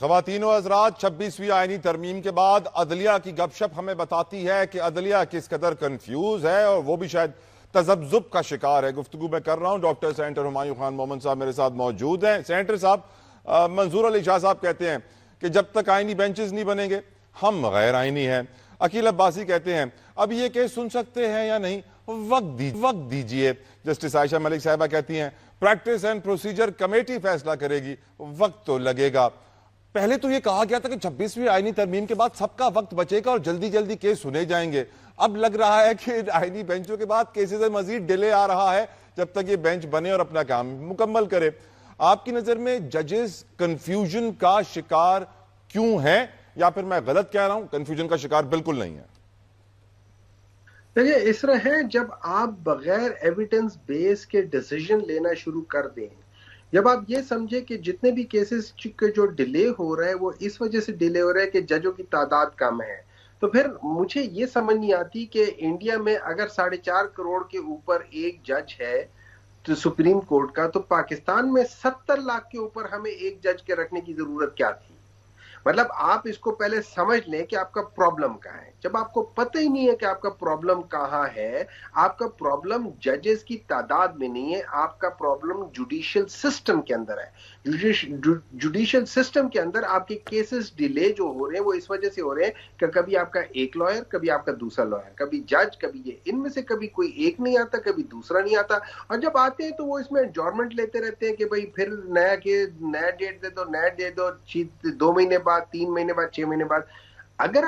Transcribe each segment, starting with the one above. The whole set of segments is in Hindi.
ख़वातीन व हज़रात, 26वीं आईनी तरमीम के बाद अदलिया की गपशप हमें बताती है कि अदलिया किस कदर कन्फ्यूज है और वो भी शायद तजब्जुब का शिकार है। गुफ्तगू मैं कर रहा हूँ, डॉक्टर सेनेटर हुमायूं खान मोहम्मद साहब मेरे साथ मौजूद हैं। सेनेटर साहब, मंजूर अली शाह साहब कहते हैं कि जब तक आईनी बेंचेस नहीं बनेंगे हम गैर आईनी हैं। अकील अब्बासी कहते हैं अब ये केस सुन सकते हैं या नहीं, वक्त दीजिए। जस्टिस आयशा मलिक साहिबा कहती हैं प्रैक्टिस एंड प्रोसीजर कमेटी फैसला करेगी, वक्त तो लगेगा। पहले तो ये कहा गया था कि 26वीं आईनी तरमीम के बाद सबका वक्त बचेगा और जल्दी जल्दी केस सुने जाएंगे। अब लग रहा है कि आईनी बेंचों के बाद केसेस में मजीद डिले आ रहा है जब तक ये बेंच बने और अपना काम मुकम्मल करे। आपकी नजर में जजेस कंफ्यूजन का शिकार क्यों है, या फिर मैं गलत कह रहा हूं, कंफ्यूजन का शिकार बिल्कुल नहीं है? देखिए, इस तरह है, जब आप बगैर एविडेंस बेस के डिसीजन लेना शुरू कर दें, जब आप ये समझे कि जितने भी केसेस के जो डिले हो रहा है वो इस वजह से डिले हो रहा है कि जजों की तादाद कम है, तो फिर मुझे ये समझ नहीं आती कि इंडिया में अगर 4.5 करोड़ के ऊपर एक जज है तो सुप्रीम कोर्ट का, तो पाकिस्तान में 70 लाख के ऊपर हमें एक जज के रखने की जरूरत क्या थी। मतलब आप इसको पहले समझ लें कि आपका प्रॉब्लम कहाँ है। जब आपको पता ही नहीं है कि आपका प्रॉब्लम कहाँ है, आपका प्रॉब्लम जजेस की तादाद में नहीं है, आपका प्रॉब्लम जुडिशियल सिस्टम के अंदर है। जुडिशियल सिस्टम के अंदर आपके केसेस डिले जो हो रहे हैं वो इस वजह से हो रहे हैं कि कभी आपका एक लॉयर, कभी आपका दूसरा लॉयर, कभी जज, कभी ये, इनमें से कभी कोई एक नहीं आता, कभी दूसरा नहीं आता, और जब आते हैं तो वो इसमें एडजॉर्नमेंट लेते रहते हैं कि भाई फिर नया डेट दे दो, नया दे दो, 2 महीने बाद, 3 महीने बाद, 6 महीने बाद। अगर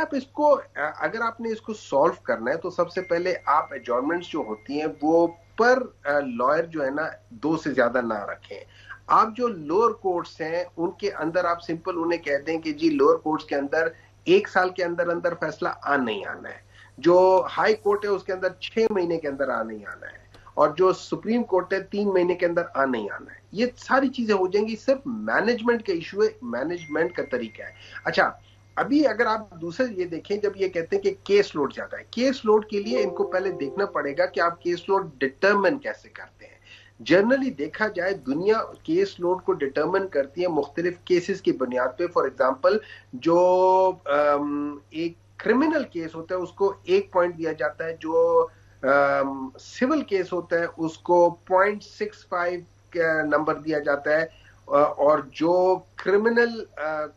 आपने इसको सॉल्व करना है तो सबसे पहले आप एडजॉर्नमेंट्स जो होती हैं वो पर लॉयर जो है ना 2 से ज्यादा ना रखें। आप जो लोअर कोर्ट्स हैं उनके अंदर आप सिंपल उन्हें कह दें कि जी लोअर कोर्ट्स के अंदर 1 साल के अंदर अंदर फैसला नहीं आना है, जो हाई कोर्ट है उसके अंदर 6 महीने के अंदर नहीं आना है, और जो सुप्रीम कोर्ट है 3 महीने के अंदर नहीं आना है। ये सारी चीजें हो जाएंगी। सिर्फ मैनेजमेंट का इशू है, मैनेजमेंट का तरीका है। अच्छा, अभी अगर आप दूसरे ये देखें, जब ये कहते हैं कि केस लोड ज्यादा है, केस लोड के लिए इनको पहले देखना पड़ेगा कि आप केस लोड डिटरमिन कैसे करते हैं। जनरली देखा जाए दुनिया केस लोड को डिटरमिन करती है मुख्तलिफ केसेस की बुनियाद पे। फॉर एग्जांपल, जो एक क्रिमिनल केस होता है उसको 1 पॉइंट दिया जाता है, जो सिविल केस होता है उसको 0.65 नंबर दिया जाता है, और जो क्रिमिनल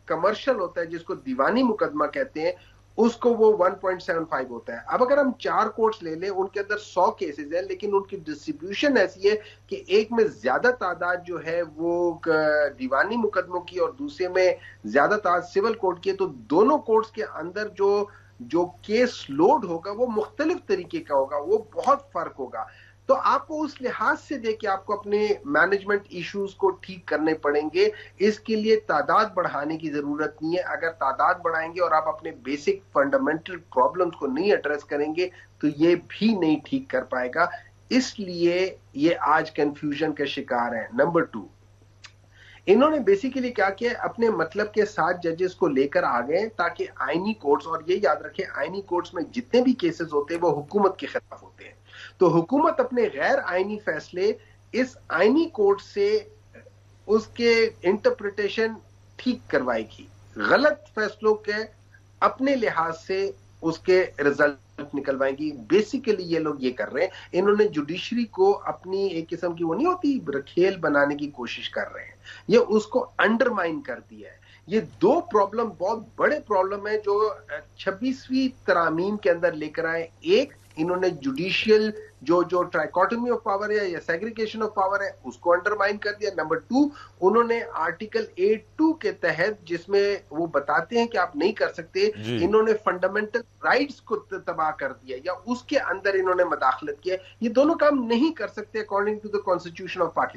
कमर्शियल होता है जिसको दीवानी मुकदमा कहते हैं उसको वो 1.75 होता है। अब अगर हम 4 कोर्ट्स ले लें, उनके अंदर 100 केसेस हैं, लेकिन उनकी डिस्ट्रीब्यूशन ऐसी है कि एक में ज्यादा तादाद जो है वो दीवानी मुकदमों की और दूसरे में ज्यादा तादाद सिविल कोर्ट की है, तो दोनों कोर्ट्स के अंदर जो केस लोड होगा वो मुख्तलिफ तरीके का होगा, वो बहुत फर्क होगा। तो आपको उस लिहाज से देखिए आपको अपने मैनेजमेंट इश्यूज को ठीक करने पड़ेंगे। इसके लिए तादाद बढ़ाने की जरूरत नहीं है। अगर तादाद बढ़ाएंगे और आप अपने बेसिक फंडामेंटल प्रॉब्लम्स को नहीं एड्रेस करेंगे तो ये भी नहीं ठीक कर पाएगा। इसलिए ये आज कंफ्यूजन का शिकार है। नंबर 2, इन्होंने बेसिकली क्या किया, अपने मतलब के 7 जजेस को लेकर आ गए ताकि आईनी कोर्ट्स, और ये याद रखें आईनी कोर्ट्स में जितने भी केसेस होते हैं वो हुकूमत के खिलाफ होते हैं, तो हुकूमत अपने गैर आईनी फैसले इस आईनी कोर्ट से उसके इंटरप्रिटेशन ठीक करवाएगी, गलत फैसलों के अपने लिहाज से उसके रिजल्ट निकलवाएंगी। बेसिकली ये लोग ये कर रहे हैं, इन्होंने जुडिशरी को अपनी एक किस्म की वो नहीं होती खेल बनाने की कोशिश कर रहे हैं, ये उसको अंडरमाइन कर दिया है। ये 2 प्रॉब्लम बहुत बड़े प्रॉब्लम है जो 26वीं तरामीम के अंदर लेकर आए। एक, इन्होंने जुडिशियल जो ट्राइकोटोमी ऑफ पावर है या सेग्रीगेशन ऑफ पावर है उसको अंडरमाइन कर दिया। नंबर 2, उन्होंने आर्टिकल 8(2) के तहत, जिसमें वो बताते हैं कि आप नहीं कर सकते, इन्होंने फंडामेंटल राइट्स को तबाह कर दिया या उसके अंदर इन्होंने मदाखलत किया। ये दोनों काम नहीं कर सकते according to the constitution of Pakistan.